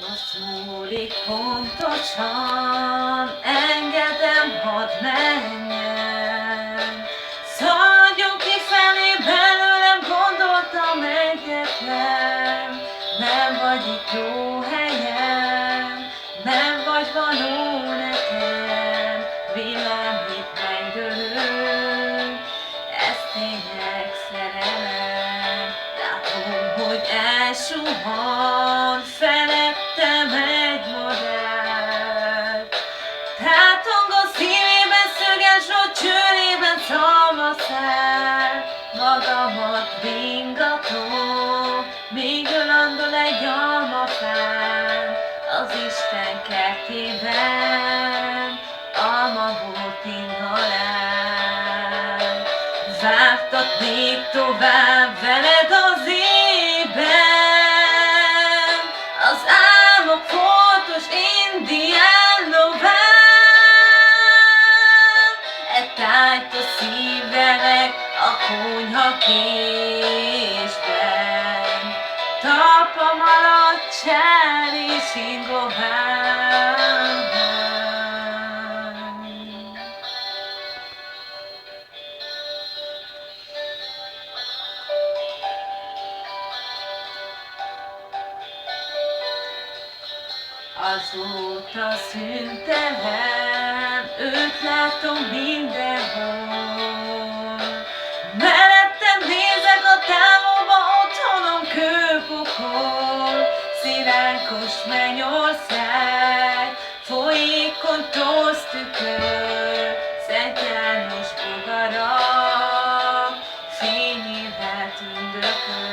Most múlik pontosan, engedem, hadd menjen. Szaladjon kifelé, belőlem gondoltam egyetlen. Nem vagy itt jó helyen, nem vagy való nekem. Villámít megdőlünk, ez tényleg szerelem. Látom, hogy elsuhan felettem egy modell. Tátong a szívében szöges rot, csőrében szalmaszál. Magamat ringatom, míg ölandol egy almafán. Az Isten kertében almabort inhalál. Vágtatnék tovább veled az ében, az álmok foltos indián lován. E tájt a szívvelek a konyha késben, talpam alatt csár és ingován. Azóta szüntelen őt látom mindenhol. Mellettem nézek a távolba, otthonom kőpokol. Szilánkos mennyország, folyékony tosztükör, Szent János bogarak, fényével tündököl.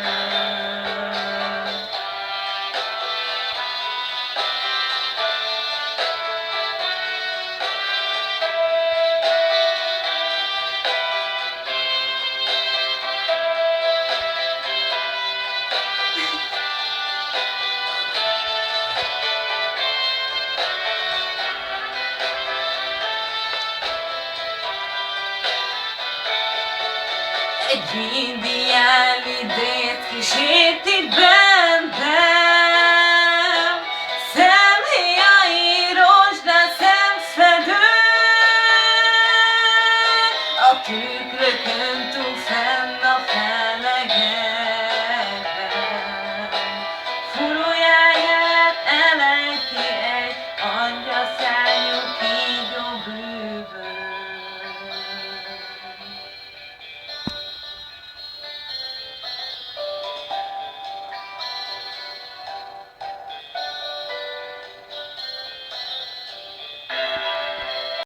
Egy indián idét kísért itt be.